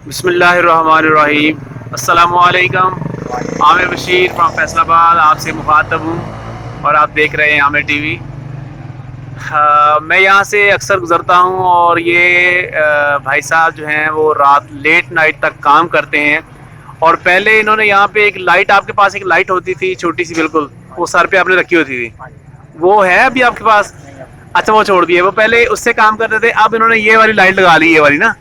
बिस्मिल्लाहिर्रहमानिर्रहीम। अस्सलामुअलैकुम। आमिर बशीर फ्रॉम फैसलाबाद आपसे मुखातब हूँ और आप देख रहे हैं आमिर टीवी। मैं यहाँ से अक्सर गुज़रता हूँ और ये भाई साहब जो हैं वो रात लेट नाइट तक काम करते हैं। और पहले इन्होंने यहाँ पे एक लाइट, आपके पास एक लाइट होती थी छोटी सी, बिल्कुल वो सर पे आपने रखी होती थी, वो है अभी आपके पास? अच्छा, वो छोड़ दिए। वो पहले उससे काम करते थे, अब इन्होंने ये वाली लाइट लगा ली, ये वाली ना।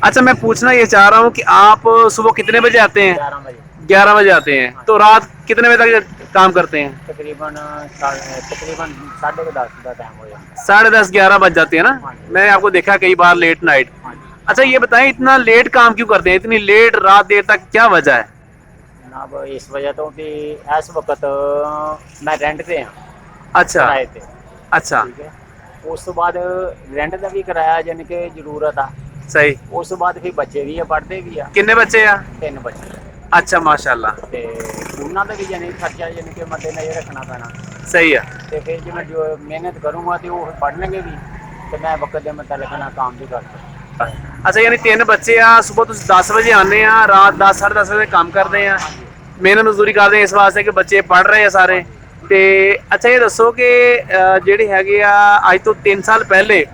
अच्छा, मैं पूछना ये चाह रहा हूँ कि आप सुबह कितने बजे आते हैं? 11 बजे। 11 बजे आते हैं, तो रात कितने बजे तक काम करते हैं? तकरीबन तकरीबन 10:30 का टाइम हो जाता है। 10:30 11 बज जाते हैं ना। मैंने आपको देखा कई बार लेट नाइट। अच्छा, ये बताएं इतना लेट काम क्यों करते हैं, इतनी लेट रात देर तक, क्या वजह है? जनाब इस वजह तो भी इस वक्त मैं रेंट पे हाँ, अच्छा किराए पे। अच्छा, ठीक है, उस तो बाद रेंट का भी किराया यानी कि जरूरत आ। सही। उस तो बाद फिर बच्चे भी है, पढ़ते भी आ। कितने बच्चे आ? 3 बच्चे अच्छा, माशाल्लाह। ते उन्होंने का भी यानी खर्चा यानी कि मद्दे नजर रखना पैना। सही है। तो फिर जो मैं जो मेहनत करूँगा तो वो पढ़नेंगे भी, तो मैं वक्त के मतलब काम भी कर सकता। अच्छा, यानी 3 बच्चे आ, सुबह तुम 10 बजे आने आ, रात 10 साढ़े 10 बजे काम करते हैं, ਮਿਹਨਤ ਮਜ਼ਦੂਰੀ ਕਰਦੇ ਇਸ ਵਾਸਤੇ ਕਿ ਬੱਚੇ ਪੜ੍ਹ ਰਹੇ ਆ ਸਾਰੇ। ਤੇ ਅੱਛਾ, ਇਹ ਦੱਸੋ ਕਿ ਜਿਹੜੇ ਹੈਗੇ ਆ ਅੱਜ ਤੋਂ 3 ਸਾਲ ਪਹਿਲੇ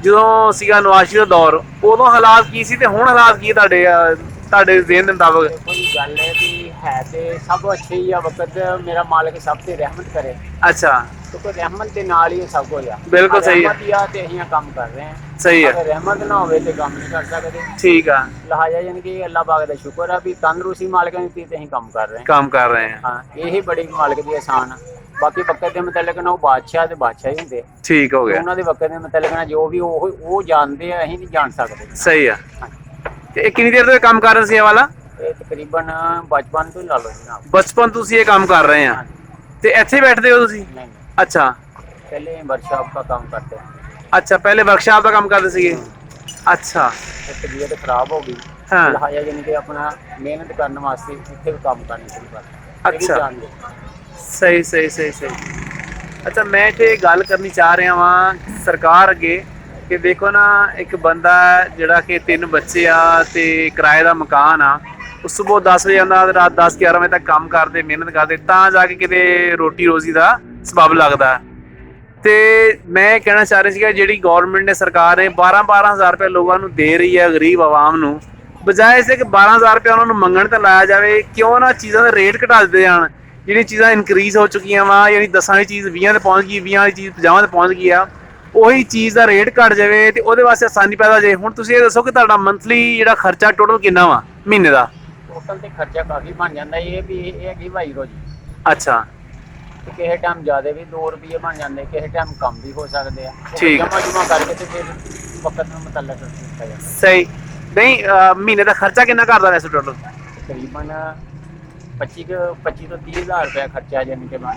ਜਦੋਂ ਸੀਗਾ ਨਵਾਜ਼ ਸ਼ਰੀਫ ਦਾ ਦੌਰ, ਉਦੋਂ ਹਾਲਾਤ ਕੀ ਸੀ ਤੇ ਹੁਣ ਹਾਲਾਤ ਕੀ ਤੁਹਾਡੇ ਜ਼ਿਹਨ ਦੇ ਮੁਤਾਬਕ? देखो जी गल है भी है तो सब अच्छे ही आ वक्त, मेरा मालिक सब ते रहमत करे। ਅੱਛਾ, क्योंकि रहमत के नाल ही सब कुछ आ। बिल्कुल सही है। रहमत ही आ ते असीं काम कर रहे हैं। ਸਹੀ ਹੈ। अगर रहमत ना होवे तो काम नहीं कर सकते। ਠੀਕ ਆ, लिहाजा यानी कि अल्लाह पाक का शुक्र है भी तंदुरुस्ती मालिक ने दी ते असीं काम कर रहे हैं। ਕੰਮ ਕਰ ਰਹੇ ਆ। हाँ, यही बड़ी मालिक की एहसान है। बाकी वक्त के मतलब ना वो बादशाह ते बादशाह ही होंदे। ਠੀਕ ਹੋ ਗਿਆ। उन्होंने वक्त के मतलब ना जो भी वो जानते हैं, असीं नहीं जान सकते। ਸਹੀ ਆ। हाँ, ਤੇ ਇਹ ਕਿੰਨੀ ਦੇਰ ਤੋਂ ਇਹ ਕੰਮ ਕਰ ਰਹੇ ਸੀ ਇਹ ਵਾਲਾ? ये तकरीबन बचपन तो ही ला लो जनाब। ਬਚਪਨ ਤੋਂ ਤੁਸੀਂ ਇਹ ਕੰਮ ਕਰ ਰਹੇ ਆ हाँ, ਤੇ ਇੱਥੇ ਬੈਠਦੇ ਹੋ ਤੁਸੀਂ? नहीं ਅੱਛਾ पहले वर्कशॉप का काम करते हैं। ਅੱਛਾ, ਪਹਿਲੇ ਵਰਕਸ਼ਾਪ ਦਾ ਕੰਮ ਕਰਦੇ ਸੀਗੇ। ਅੱਛਾ, तबीयत खराब हो गई, हाँ। लिहाजा यानी कि अपना मेहनत करने वास्ते इतने भी काम करने शुरू कर अच्छा। ਸਹੀ ਸਹੀ ਸਹੀ ਸਹੀ। ਅੱਛਾ, ਮੈਂ ਇੱਥੇ ਇਹ ਗੱਲ ਕਰਨੀ ਚਾਹ ਰਿਹਾ ਵਾਂ ਸਰਕਾਰ ਅੱਗੇ ਕਿ ਦੇਖੋ ਨਾ, ਇੱਕ ਬੰਦਾ ਜਿਹੜਾ ਕਿ 3 ਬੱਚੇ ਆ ਤੇ ਕਿਰਾਏ ਦਾ ਮਕਾਨ ਆ, ਉਹ ਸੁਬਹ 10 ਵਜੇ ਆਉਂਦਾ ਤੇ ਰਾਤ 10 11 ਵਜੇ ਤੱਕ ਕੰਮ ਕਰਦੇ, ਮਿਹਨਤ ਕਰਦੇ, ਤਾਂ ਜਾ ਕੇ ਕਿਤੇ ਰੋਟੀ ਰੋਜ਼ੀ ਦਾ ਸਬੱਬ ਲੱਗਦਾ। ਤੇ ਮੈਂ ਕਹਿਣਾ ਚਾਹ ਰਿਹਾ ਸੀਗਾ ਜਿਹੜੀ ਗਵਰਨਮੈਂਟ ਨੇ, ਸਰਕਾਰ ਨੇ 12 ਹਜ਼ਾਰ ਰੁਪਏ ਲੋਕਾਂ ਨੂੰ ਦੇ ਰਹੀ ਹੈ, ਗਰੀਬ ਆਵਾਮ ਨੂੰ, ਬਜਾਏ ਇਸੇ ਕਿ 12,000 ਰੁਪਏ ਉਹਨਾਂ ਨੂੰ ਮੰਗਣ ਤੇ ਲਾਇਆ ਜਾਵੇ, ਕਿਉਂ ਨਾ ਚੀਜ਼ਾਂ ਦੇ ਰੇਟ ਘਟਾ ਦਿੱਤੇ ਜਾਣ। ਜਿਹੜੀਆਂ ਚੀਜ਼ਾਂ ਇਨਕਰੀਜ਼ ਹੋ ਚੁੱਕੀਆਂ ਵਾ, ਯਾਨੀ 10 ਦੀ ਚੀਜ਼ 20 ਤੇ ਪਹੁੰਚ ਗਈ, 20 ਵਾਲੀ ਚੀਜ਼ 50 ਤੇ ਪਹੁੰਚ ਗਈ ਆ, ਉਹੀ ਚੀਜ਼ ਦਾ ਰੇਟ ਘਟ ਜਾਵੇ ਤੇ ਉਹਦੇ ਵਾਸਤੇ ਆਸਾਨੀ ਪੈਦਾ ਹੋ ਜਾਏ। ਹੁਣ ਤੁਸੀਂ ਇਹ ਦੱਸੋ ਕਿ ਤੁਹਾਡਾ ਮੰਥਲੀ ਜਿਹੜਾ ਖਰਚਾ ਟੋਟਲ ਕਿੰਨਾ ਵਾ ਮਹੀਨੇ ਦਾ? टोटल तो खर्चा काफ़ी बन जाता है। ये भी ये है भाई रोजी ਅੱਛਾ, किसी टाइम ज़्यादा भी 2 रुपये बन जाते, किसी टाइम कम भी हो सकते हैं। ठीक है। जमा जुमा करके तो फिर वक्त में मतलब किया जाता है। ਸਹੀ। ਨਹੀਂ, ਮਹੀਨੇ ਦਾ ਖਰਚਾ ਕਿੰਨਾ ਕਰਦਾ ਵੈਸੇ ਟੋਟਲ? तकरीबन 25 तो 30 हज़ार रुपया खर्चा यानी कि बन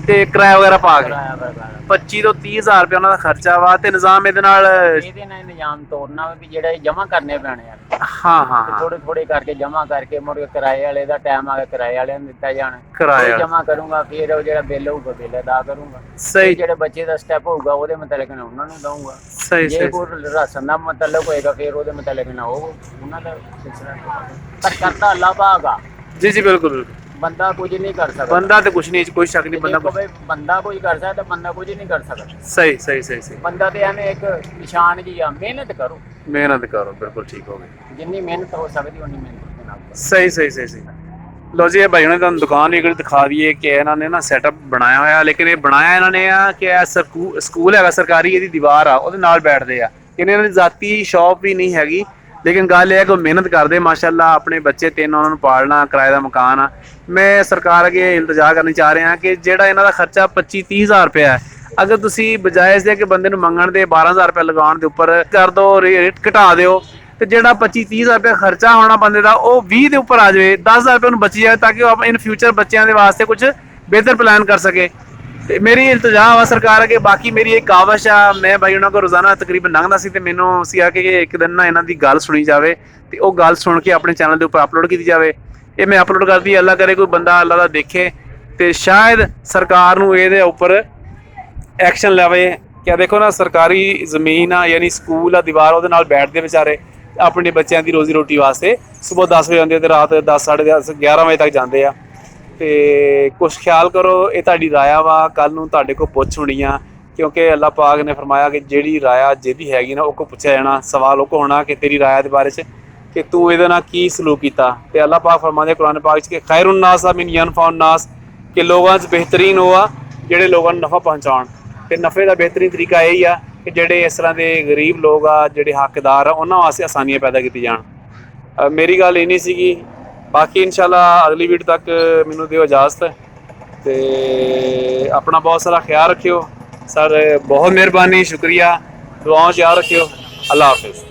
ਤੇ ਕਿਰਾਇਆ ਵਗੈਰਾ ਪਾ ਕੇ किराया वगैरह 25 ਤੋਂ 30 ਹਜ਼ਾਰ ਰੁਪਏ ਉਹਨਾਂ ਦਾ ਖਰਚਾ ਵਾ। ਤੇ ਨਿਜ਼ਾਮ ਇਹਦੇ ਨਾਲ ਇਹਦੇ ਨਾਲ ਇੰਤਜ਼ਾਮ ਤੋਰਨਾ ਵੀ ਜਿਹੜੇ ਜਮਾ ਕਰਨੇ ਪੈਣੇ ਆ। ਹਾਂ ਹਾਂ ਹਾਂ, ਥੋੜੇ ਥੋੜੇ ਕਰਕੇ ਜਮਾ ਕਰਕੇ ਮੁੜ ਕੇ ਕਿਰਾਏ ਵਾਲੇ ਦਾ ਟਾਈਮ ਆ ਗਿਆ, ਕਿਰਾਏ ਵਾਲਿਆਂ ਨੂੰ ਦਿੱਤਾ ਜਾਣਾ। ਕਿਰਾਏ ਵਾਲਾ। ਜਮਾ ਕਰੂੰਗਾ, ਫਿਰ ਉਹ ਜਿਹੜਾ ਬਿੱਲ ਹੋਊਗਾ ਬਿੱਲ ਅਦਾ ਕਰੂੰਗਾ। ਸਹੀ ਜਿਹੜੇ ਬੱਚੇ ਦਾ ਸਟੈਪ ਹੋਊਗਾ ਉਹਦੇ ਮੁਤਲਕ ਨਾ ਉਹਨਾਂ ਨੂੰ ਦਊਂਗਾ। ਸਹੀ ਜੇ ਸਹੀ ਕੋਈ ਰਾਸ਼ਨ ਦਾ ਮਤਲਬ ਹੋਏਗਾ ਫਿਰ ਉਹਦੇ ਮੁਤਲਕ ਨਾ ਉਹ ਉਹਨਾਂ ਦਾ ਸਿਲਸਿਲਾ। ਪਰ ਕਰਦਾ ਅੱਲਾਹ ਪਾਕ ਆ, ਜੀ ਜੀ, ਬਿਲਕੁਲ ਬਿਲकुल। ਬੰਦਾ ਕੁਝ ਨਹੀਂ ਕਰ ਸਕਦਾ। ਬੰਦਾ ਤੇ ਕੁਛ ਨਹੀਂ, ਕੋਈ ਸ਼ੱਕ ਨਹੀਂ। ਬੰਦਾ ਦੇਖੋ ਬਈ ਬੰਦਾ ਕੋਈ ਕਰ ਸਕਦਾ, ਬੰਦਾ ਕੁਝ ਨਹੀਂ ਕਰ ਸਕਦਾ। ਸਹੀ ਸਹੀ ਸਹੀ ਸਹੀ। ਬੰਦਾ ਤੇ ਐਵੇਂ ਇੱਕ ਨਿਸ਼ਾਨ ਜੀ ਆ, ਮਿਹਨਤ ਕਰੋ, ਮਿਹਨਤ ਕਰੋ, ਬਿਲਕੁਲ ਠੀਕ ਹੋ ਗਈ। ਜਿੰਨੀ ਮਿਹਨਤ ਹੋ ਸਕਦੀ ਉਨੀ ਮਿਹਨਤ ਦੇ ਨਾਲ ਕਰੋ। ਸਹੀ ਸਹੀ ਸਹੀ ਸਹੀ। ਲੋ ਜੀ, ਇਹ ਭਾਈ ਉਹਨਾਂ ਨੇ ਤੁਹਾਨੂੰ ਦੁਕਾਨ ਵੀ ਦਿਖਾ ਦਈਏ ਕਿ ਇਹਨਾਂ ਨੇ ਨਾ ਸੈਟਅਪ ਬਣਾਇਆ ਹੋਇਆ, ਲੇਕਿਨ ਇਹ ਬਣਾਇਆ ਇਹਨਾਂ ਨੇ ਆ ਕਿ ਇਹ ਸਕੂਲ ਹੈਗਾ ਸਰਕਾਰੀ, ਇਹਦੀ ਦੀਵਾਰ ਆ ਉਹਦੇ ਨਾਲ ਬੈਠਦੇ ਆ। ਇਹਨਾਂ ਦੀ ਜ਼ਾਤੀ ਸ਼ੌਪ ਵੀ ਨਹੀਂ ਹੈਗੀ, ਲੇਕਿਨ ਗੱਲ ਇਹ ਹੈ ਕਿ ਉਹ ਮਿਹਨਤ ਕਰਦੇ ਮਾਸ਼ਾਅੱਲਾ। ਆਪਣੇ ਬੱਚੇ 3 ਉਹਨਾਂ ਨੂੰ ਪਾਲਣਾ, ਕਿਰਾਏ ਦਾ ਮਕਾਨ ਆ। ਮੈਂ ਸਰਕਾਰ ਅੱਗੇ ਇਲਤਜਾ ਕਰਨੀ ਚਾਹ ਰਿਹਾ ਕਿ ਜਿਹੜਾ ਇਹਨਾਂ ਦਾ ਖਰਚਾ 25-30 ਹਜ਼ਾਰ ਰੁਪਇਆ ਹੈ, ਅਗਰ ਤੁਸੀਂ ਬਜਾਏ ਇਸ ਦੇ ਕਿ ਬੰਦੇ ਨੂੰ ਮੰਗਣ ਦੇ 12,000 ਰੁਪਏ ਲਗਾਉਣ ਦੇ ਉੱਪਰ ਕਰ ਦਿਓ, ਰੇਟ ਘਟਾ ਦਿਓ, ਤੇ ਜਿਹੜਾ 25-30 ਹਜ਼ਾਰ ਰੁਪਏ ਖਰਚਾ ਹੋਣਾ ਬੰਦੇ ਦਾ ਉਹ 20 ਦੇ ਉੱਪਰ ਆ ਜਾਵੇ, 10,000 ਰੁਪਏ ਉਹਨੂੰ ਬਚੀ ਜਾਵੇ, ਤਾਂ ਕਿ ਉਹ ਇਨ ਫਿਊਚਰ ਬੱਚਿਆਂ ਦੇ ਵਾਸਤੇ ਕੁਝ ਬਿਹਤਰ ਪਲਾਨ ਕਰ ਸਕੇ। ਤੇ ਮੇਰੀ ਇਲਤਜਾ ਵਾ ਸਰਕਾਰ ਅੱਗੇ। ਬਾਕੀ ਮੇਰੀ ਇੱਕ ਕਾਵਿਸ਼ ਆ, ਮੈਂ ਭਾਈ ਉਹਨਾਂ ਕੋਲ ਰੋਜ਼ਾਨਾ ਤਕਰੀਬਨ ਲੰਘਦਾ ਸੀ ਤੇ ਮੈਨੂੰ ਸੀਗਾ ਕਿ ਇੱਕ ਦਿਨ ਨਾ ਇਹਨਾਂ ਦੀ ਗੱਲ ਸੁਣੀ ਜਾਵੇ ਤੇ ਉਹ ਗੱਲ ਸੁਣ ਕੇ ਆਪਣੇ ਚੈਨਲ ਦੇ ਉੱਪਰ ਅਪਲੋਡ ਕੀਤੀ ਜਾਵੇ। ਇਹ ਮੈਂ ਅਪਲੋਡ ਕਰਦੀ, ਅੱਲਾ ਕਰੇ ਕੋਈ ਬੰਦਾ ਅੱਲਾ ਦਾ ਦੇਖੇ ਤੇ ਸ਼ਾਇਦ ਸਰਕਾਰ ਨੂੰ ਇਹਦੇ ਉੱਪਰ ਐਕਸ਼ਨ ਲਵੇ। ਕਿ ਦੇਖੋ ਨਾ, ਸਰਕਾਰੀ ਜ਼ਮੀਨ ਆ, ਯਾਨੀ ਸਕੂਲ ਆ, ਦੀਵਾਰ ਉਹਦੇ ਨਾਲ ਬੈਠਦੇ ਵਿਚਾਰੇ, ਆਪਣੇ ਬੱਚਿਆਂ ਦੀ ਰੋਜ਼ੀ ਰੋਟੀ ਵਾਸਤੇ ਸਵੇਰ 10 ਵਜੇ ਆਉਂਦੇ ਤੇ ਰਾਤ 10 10:30 11 ਵਜੇ ਤੱਕ ਜਾਂਦੇ ਆ। ਤੇ ਕੁਛ ਖਿਆਲ ਕਰੋ, ਇਹ ਤੁਹਾਡੀ ਰਾਇਆ ਵਾ, ਕੱਲ ਨੂੰ ਤੁਹਾਡੇ ਕੋਲ ਪੁੱਛ ਹੋਣੀ ਆ, ਕਿਉਂਕਿ ਅੱਲਾਹ ਪਾਕ ਨੇ ਫਰਮਾਇਆ ਕਿ ਜਿਹੜੀ ਰਾਇਆ ਜਿਹਦੀ ਹੈਗੀ ਨਾ ਉਹ ਕੋ ਪੁੱਛਿਆ ਜਾਣਾ, ਸਵਾਲ ਉਹ ਕੋ ਹੋਣਾ ਕਿ ਤੇਰੀ ਰਾਇਆ ਦੇ ਬਾਰੇ 'ਚ ਕਿ ਤੂੰ ਇਹਦੇ ਨਾਲ ਕੀ ਸਲੂਕ ਕੀਤਾ। ਤੇ ਅੱਲਾਹ ਪਾਕ ਫਰਮਾਉਂਦੇ ਕੁਰਾਨ ਪਾਕ 'ਚ ਕਿ ਖੈਰੁਨ ਨਾਸ ਮਿਨ ਯਨਫਾਉਨ ਨਾਸ, ਕਿ ਲੋਕਾਂ 'ਚ ਬਿਹਤਰੀਨ ਉਹ ਆ ਜਿਹੜੇ ਲੋਕਾਂ ਨੂੰ ਨਫਾ ਪਹੁੰਚਾਉਣ। ਤੇ ਨਫੇ ਦਾ ਬਿਹਤਰੀਨ ਤਰੀਕਾ ਇਹ ਹੀ ਆ ਕਿ ਜਿਹੜੇ ਇਸ ਤਰ੍ਹਾਂ ਦੇ ਗਰੀਬ ਲੋਕ ਆ, ਜਿਹੜੇ ਹੱਕਦਾਰ ਆ, ਉਹਨਾਂ ਵਾਸਤੇ ਆਸਾਨੀਆਂ ਪੈਦਾ ਕੀਤੀ ਜਾਣ। ਮੇਰੀ ਗੱਲ ਇਹ ਨਹੀਂ ਸੀਗੀ। ਬਾਕੀ ਇਨਸ਼ਾਅੱਲਾ ਅਗਲੀ ਵੀਡੀਓ ਤੱਕ ਮੈਨੂੰ ਦਿਓ ਇਜਾਜ਼ਤ, ਤੇ ਆਪਣਾ ਬਹੁਤ ਸਾਰਾ ਖਿਆਲ ਰੱਖਿਓ ਸਰ। ਬਹੁਤ ਮਿਹਰਬਾਨੀ, ਸ਼ੁਕਰੀਆ, ਦੁਆओं 'ਚ ਯਾਦ ਰੱਖਿਓ। ਅੱਲਾਹ ਹਾਫਿਜ਼।